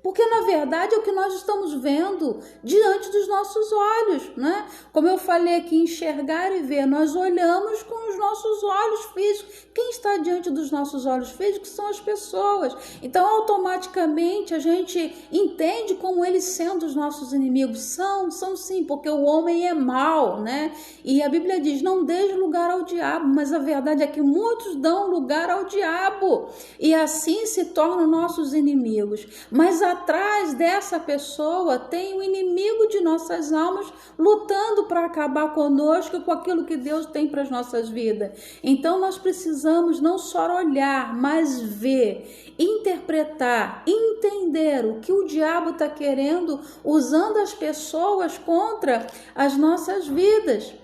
Porque, na verdade, é o que nós estamos vendo diante dos nossos olhos, né? Como eu falei aqui, enxergar e ver, nós olhamos com os nossos olhos físicos. Quem está diante dos nossos olhos físicos são as pessoas. Então, automaticamente, a gente entende como eles sendo os nossos inimigos. São sim, porque o homem é mau, né? E a Bíblia diz, não deixe lugar ao diabo, mas a verdade é que muitos dão lugar ao diabo. E assim se tornam nossos inimigos. Mas atrás dessa pessoa tem o inimigo de nossas almas lutando para acabar conosco, com aquilo que Deus tem para as nossas vidas. Então nós precisamos não só olhar, mas ver, interpretar, entender o que o diabo está querendo usando as pessoas contra as nossas vidas.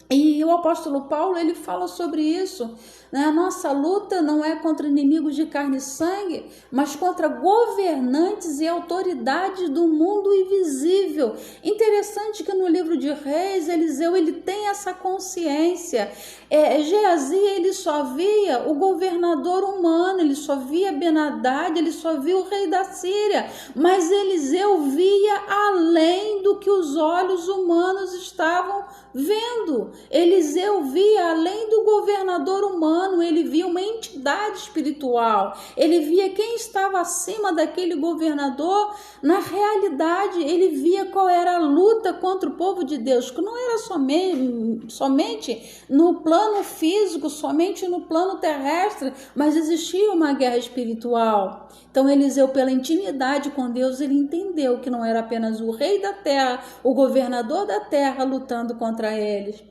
E o apóstolo Paulo, ele fala sobre isso, né? A nossa luta não é contra inimigos de carne e sangue, mas contra governantes e autoridades do mundo invisível. Interessante que no livro de Reis, Eliseu, ele tem essa consciência. Geazi, ele só via o governador humano, ele só via Ben-Hadad, ele só via o rei da Síria, mas Eliseu via além do que os olhos humanos estavam vendo. Eliseu via além do governador humano, ele via uma entidade espiritual, ele via quem estava acima daquele governador. Na realidade, ele via qual era a luta contra o povo de Deus, que não era somente no plano físico, somente no plano terrestre, mas existia uma guerra espiritual. Então Eliseu, pela intimidade com Deus, ele entendeu que não era apenas o rei da terra, o governador da terra lutando contra eles.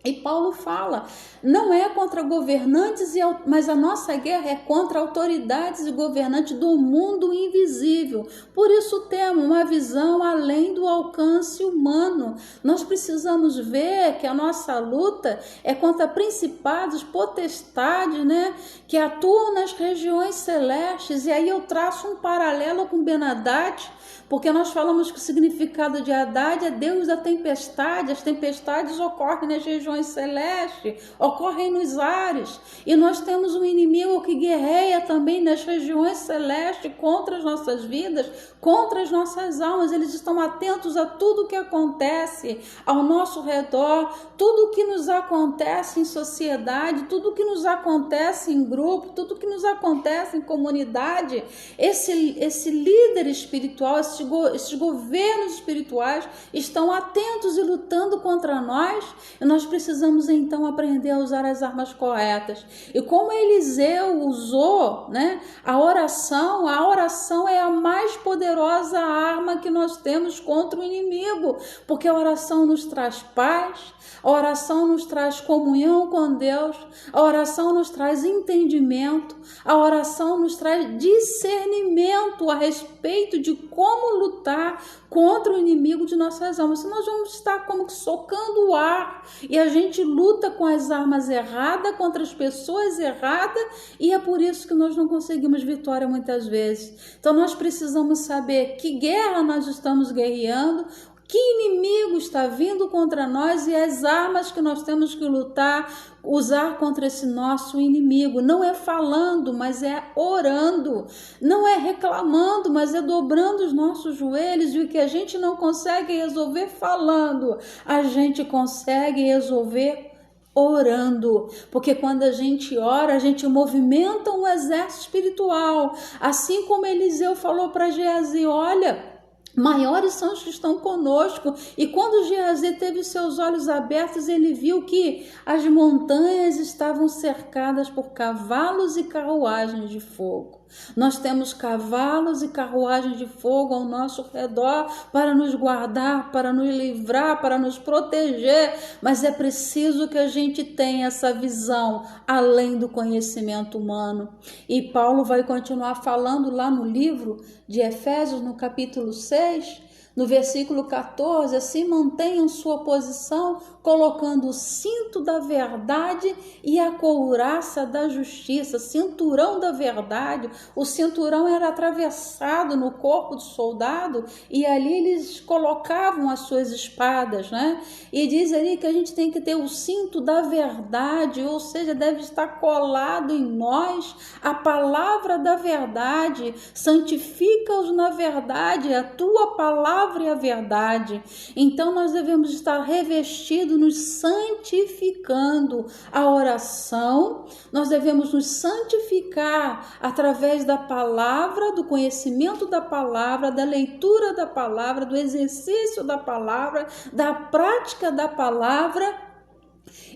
E Paulo fala, não é contra governantes, mas a nossa guerra é contra autoridades e governantes do mundo invisível. Por isso temos uma visão além do alcance humano. Nós precisamos ver que a nossa luta é contra principados, potestades, né, que atuam nas regiões celestes. E aí eu traço um paralelo com Ben-Hadad, porque nós falamos que o significado de Hadad é Deus da tempestade. As tempestades ocorrem nas regiões celestes, ocorrem nos ares, e nós temos um inimigo que guerreia também nas regiões celestes contra as nossas vidas, contra as nossas almas. Eles estão atentos a tudo que acontece ao nosso redor, tudo que nos acontece em sociedade, tudo que nos acontece em grupo, tudo que nos acontece em comunidade. Esse líder espiritual, esses governos espirituais estão atentos e lutando contra nós, e nós precisamos então aprender a usar as armas corretas. E como Eliseu usou, né, a oração é a mais poderosa arma que nós temos contra o inimigo, porque a oração nos traz paz, a oração nos traz comunhão com Deus, a oração nos traz entendimento, a oração nos traz discernimento a respeito de como lutar contra o inimigo de nossas almas. Se nós vamos estar como que socando o ar, e a gente luta com as armas erradas, contra as pessoas erradas, e é por isso que nós não conseguimos vitória muitas vezes. Então nós precisamos saber que guerra nós estamos guerreando, que inimigo está vindo contra nós e as armas que nós temos que lutar, usar contra esse nosso inimigo. Não é falando, mas é orando. Não é reclamando, mas é dobrando os nossos joelhos. E o que a gente não consegue resolver falando, a gente consegue resolver orando, porque quando a gente ora, a gente movimenta um exército espiritual. Assim como Eliseu falou para Geazi, olha, maiores são os que estão conosco. E quando Geazi teve seus olhos abertos, ele viu que as montanhas estavam cercadas por cavalos e carruagens de fogo. Nós temos cavalos e carruagens de fogo ao nosso redor para nos guardar, para nos livrar, para nos proteger, mas é preciso que a gente tenha essa visão além do conhecimento humano. E Paulo vai continuar falando lá no livro de Efésios, no capítulo 6, no versículo 14, assim mantenham sua posição, colocando o cinto da verdade e a couraça da justiça, cinturão da verdade. O cinturão era atravessado no corpo do soldado e ali eles colocavam as suas espadas, né? E diz ali que a gente tem que ter o cinto da verdade, ou seja, deve estar colado em nós a palavra da verdade. Santifica-os na verdade, a tua palavra e a verdade. Então nós devemos estar revestidos, nos santificando. A oração, nós devemos nos santificar através da palavra, do conhecimento da palavra, da leitura da palavra, do exercício da palavra, da prática da palavra,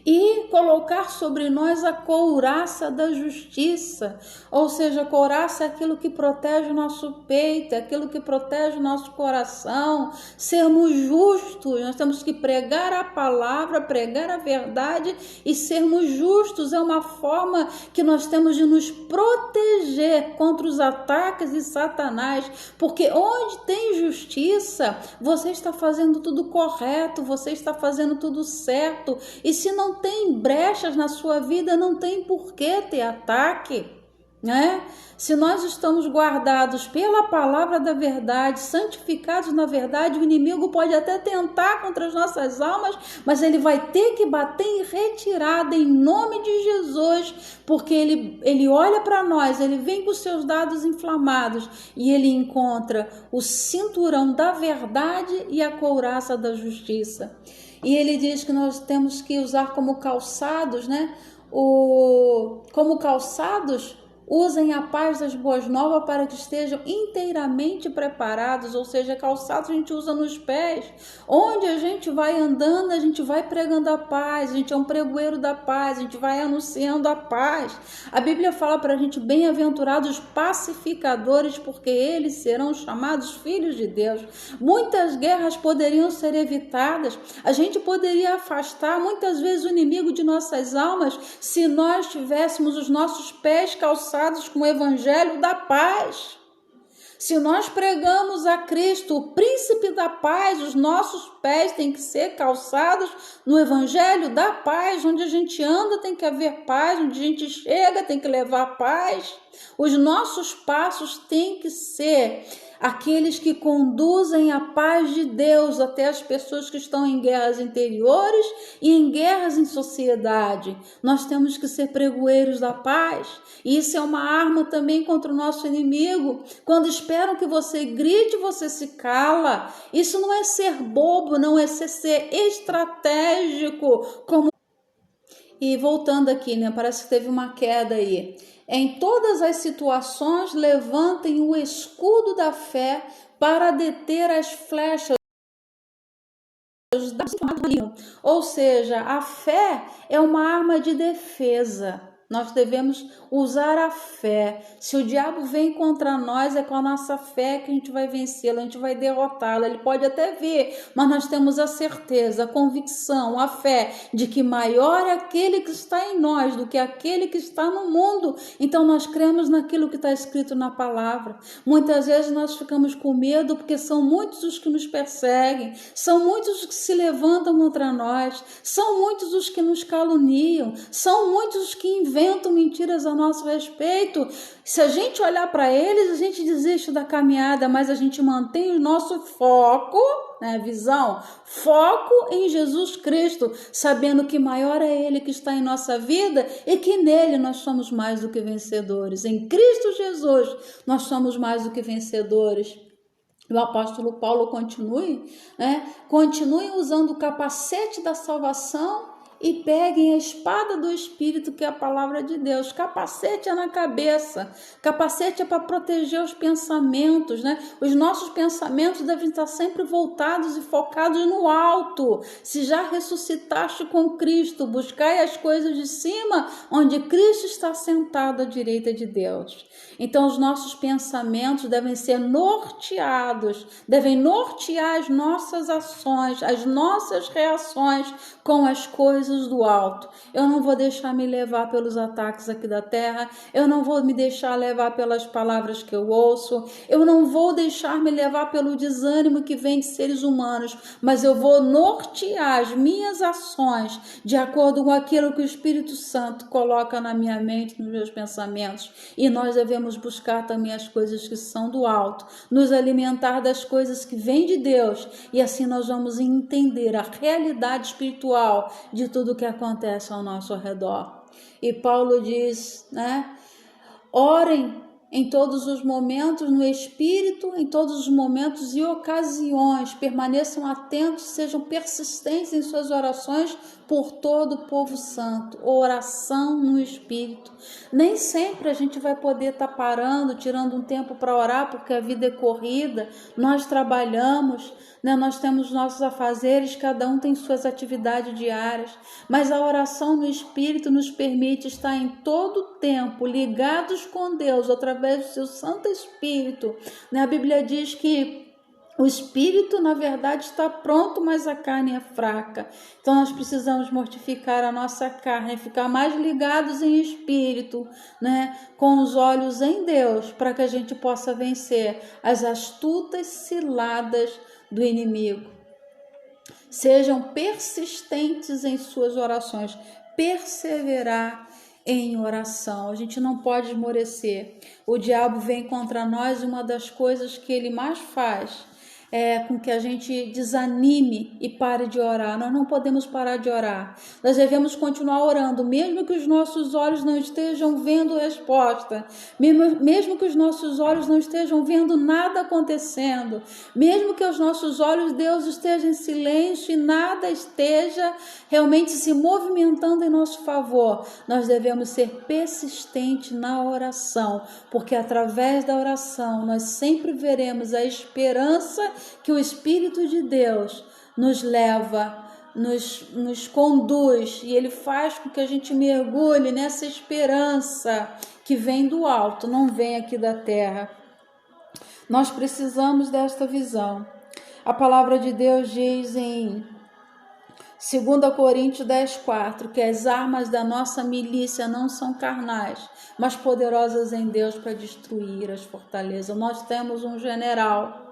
e colocar sobre nós a couraça da justiça, ou seja, a couraça é aquilo que protege o nosso peito, é aquilo que protege o nosso coração. Sermos justos, nós temos que pregar a palavra, pregar a verdade e sermos justos. É uma forma que nós temos de nos proteger contra os ataques de Satanás, porque onde tem justiça, você está fazendo tudo correto, você está fazendo tudo certo, e se não tem brechas na sua vida, não tem por que ter ataque, né? Se nós estamos guardados pela palavra da verdade, santificados na verdade, o inimigo pode até tentar contra as nossas almas, mas ele vai ter que bater em retirada em nome de Jesus, porque ele olha para nós, ele vem com os seus dados inflamados e ele encontra o cinturão da verdade e a couraça da justiça. E ele diz que nós temos que usar como calçados, né? Como calçados, usem a paz das boas novas para que estejam inteiramente preparados, ou seja, calçados a gente usa nos pés. Onde a gente vai andando, a gente vai pregando a paz, a gente é um pregoeiro da paz, a gente vai anunciando a paz. A Bíblia fala para a gente, bem-aventurados pacificadores, porque eles serão chamados filhos de Deus. Muitas guerras poderiam ser evitadas, a gente poderia afastar muitas vezes o inimigo de nossas almas se nós tivéssemos os nossos pés calçados com o evangelho da paz. Se nós pregamos a Cristo, o príncipe da paz, os nossos pés têm que ser calçados no evangelho da paz. Onde a gente anda tem que haver paz, onde a gente chega tem que levar paz. Os nossos passos têm que ser aqueles que conduzem a paz de Deus até as pessoas que estão em guerras interiores e em guerras em sociedade. Nós temos que ser pregoeiros da paz. E isso é uma arma também contra o nosso inimigo. Quando esperam que você grite, você se cala. Isso não é ser bobo, não é ser estratégico. E voltando aqui, né? Parece que teve uma queda aí. Em todas as situações, levantem o escudo da fé para deter as flechas. Ou seja, a fé é uma arma de defesa. Nós devemos usar a fé. Se o diabo vem contra nós, é com a nossa fé que a gente vai vencê-lo, a gente vai derrotá-lo. Ele pode até vir, mas nós temos a certeza, a convicção, a fé de que maior é aquele que está em nós do que aquele que está no mundo. Então nós cremos naquilo que está escrito na palavra. Muitas vezes nós ficamos com medo porque são muitos os que nos perseguem, são muitos os que se levantam contra nós, são muitos os que nos caluniam, são muitos os que inventam mentiras a nosso respeito. Se a gente olhar para eles, a gente desiste da caminhada, mas a gente mantém o nosso foco, né, visão, foco em Jesus Cristo, sabendo que maior é Ele que está em nossa vida e que nele nós somos mais do que vencedores. Em Cristo Jesus nós somos mais do que vencedores. O apóstolo Paulo continue usando o capacete da salvação e peguem a espada do Espírito, que é a palavra de Deus. Capacete é na cabeça, capacete é para proteger os pensamentos, né? Os nossos pensamentos devem estar sempre voltados e focados no alto. Se já ressuscitaste com Cristo, buscai as coisas de cima, onde Cristo está sentado à direita de Deus. Então os nossos pensamentos devem ser norteados, devem nortear as nossas ações, as nossas reações com as coisas do alto. Eu não vou deixar me levar pelos ataques aqui da terra, eu não vou me deixar levar pelas palavras que eu ouço, eu não vou deixar me levar pelo desânimo que vem de seres humanos, mas eu vou nortear as minhas ações de acordo com aquilo que o Espírito Santo coloca na minha mente, nos meus pensamentos. E nós devemos buscar também as coisas que são do alto, nos alimentar das coisas que vêm de Deus, e assim nós vamos entender a realidade espiritual de tudo que acontece ao nosso redor. E Paulo diz, né? Orem em todos os momentos no Espírito, em todos os momentos e ocasiões, permaneçam atentos, sejam persistentes em suas orações por todo o povo santo. Oração no Espírito. Nem sempre a gente vai poder estar parando, tirando um tempo para orar, porque a vida é corrida, nós trabalhamos, né? Nós temos nossos afazeres, cada um tem suas atividades diárias, mas a oração no Espírito nos permite estar em todo o tempo ligados com Deus, através do seu Santo Espírito, né? A Bíblia diz que o Espírito, na verdade, está pronto, mas a carne é fraca. Então, nós precisamos mortificar a nossa carne, ficar mais ligados em Espírito, né? Com os olhos em Deus, para que a gente possa vencer as astutas ciladas do inimigo. Sejam persistentes em suas orações, perseverar em oração. A gente não pode esmorecer. O diabo vem contra nós, e uma das coisas que ele mais faz é com que a gente desanime e pare de orar. Nós não podemos parar de orar. Nós devemos continuar orando, mesmo que os nossos olhos não estejam vendo resposta, mesmo que os nossos olhos não estejam vendo nada acontecendo, mesmo que os nossos olhos, Deus, esteja em silêncio e nada esteja realmente se movimentando em nosso favor. Nós devemos ser persistentes na oração, porque através da oração nós sempre veremos a esperança que o Espírito de Deus nos leva, nos conduz, e ele faz com que a gente mergulhe nessa esperança que vem do alto, não vem aqui da terra. Nós precisamos desta visão. A palavra de Deus diz em 2 Coríntios 10:4, que as armas da nossa milícia não são carnais, mas poderosas em Deus para destruir as fortalezas. Nós temos um general,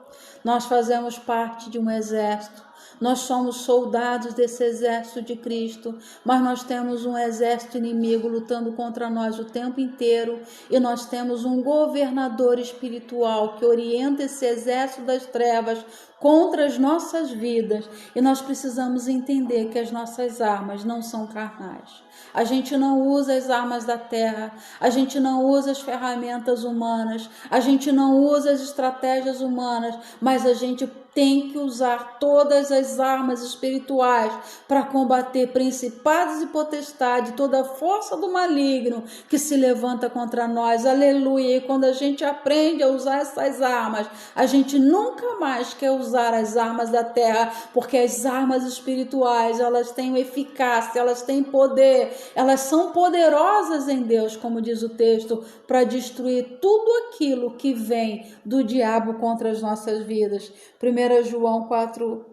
nós fazemos parte de um exército, nós somos soldados desse exército de Cristo, mas nós temos um exército inimigo lutando contra nós o tempo inteiro, e nós temos um governador espiritual que orienta esse exército das trevas contra as nossas vidas, e nós precisamos entender que as nossas armas não são carnais. A gente não usa as armas da terra, a gente não usa as ferramentas humanas, a gente não usa as estratégias humanas, mas a gente tem que usar todas as armas espirituais para combater principados e potestades, toda a força do maligno que se levanta contra nós. Aleluia! E quando a gente aprende a usar essas armas, a gente nunca mais quer usar as armas da terra, porque as armas espirituais, elas têm eficácia, elas têm poder, elas são poderosas em Deus, como diz o texto, para destruir tudo aquilo que vem do diabo contra as nossas vidas. 1 João 4,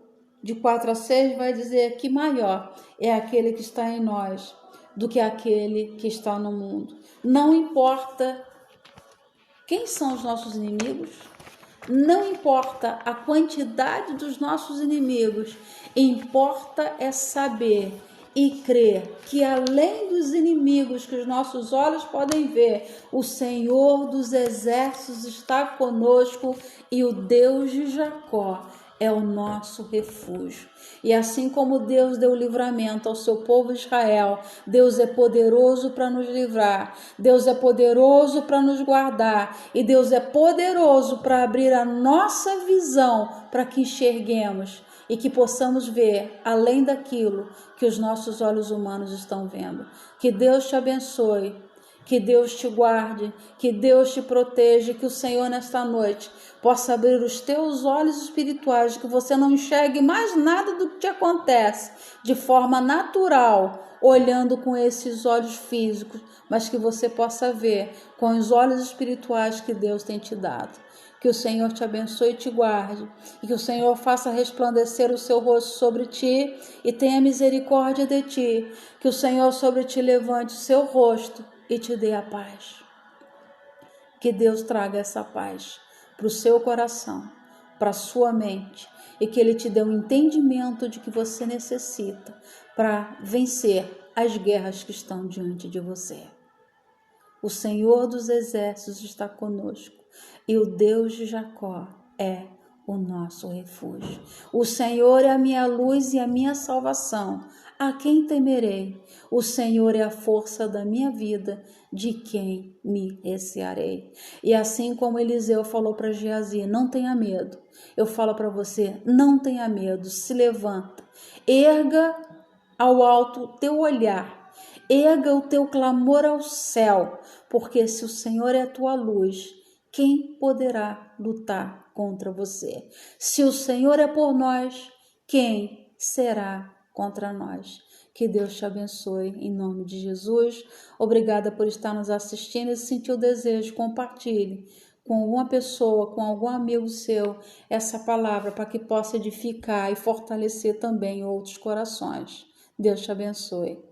de 4-6, vai dizer que maior é aquele que está em nós do que aquele que está no mundo. Não importa quem são os nossos inimigos, não importa a quantidade dos nossos inimigos, importa é saber e crer que além dos inimigos que os nossos olhos podem ver, o Senhor dos exércitos está conosco, e o Deus de Jacó é o nosso refúgio. E assim como Deus deu livramento ao seu povo Israel, Deus é poderoso para nos livrar, Deus é poderoso para nos guardar, e Deus é poderoso para abrir a nossa visão para que enxerguemos e que possamos ver além daquilo que os nossos olhos humanos estão vendo. Que Deus te abençoe, que Deus te guarde, que Deus te proteja, que o Senhor nesta noite possa abrir os teus olhos espirituais, que você não enxergue mais nada do que te acontece de forma natural, olhando com esses olhos físicos, mas que você possa ver com os olhos espirituais que Deus tem te dado. Que o Senhor te abençoe e te guarde, e que o Senhor faça resplandecer o seu rosto sobre ti e tenha misericórdia de ti. Que o Senhor sobre ti levante o seu rosto e te dê a paz. Que Deus traga essa paz para o seu coração, para a sua mente, e que Ele te dê um entendimento de que você necessita para vencer as guerras que estão diante de você. O Senhor dos Exércitos está conosco, e o Deus de Jacó é o nosso refúgio. O Senhor é a minha luz e a minha salvação. A quem temerei? O Senhor é a força da minha vida, de quem me recearei? E assim como Eliseu falou para Geazi, não tenha medo. Eu falo para você, não tenha medo, se levanta, erga ao alto o teu olhar, erga o teu clamor ao céu, porque se o Senhor é a tua luz, quem poderá lutar contra você? Se o Senhor é por nós, quem será contra nós? Que Deus te abençoe em nome de Jesus. Obrigada por estar nos assistindo e se sentir o desejo, compartilhe com alguma pessoa, com algum amigo seu, essa palavra para que possa edificar e fortalecer também outros corações. Deus te abençoe.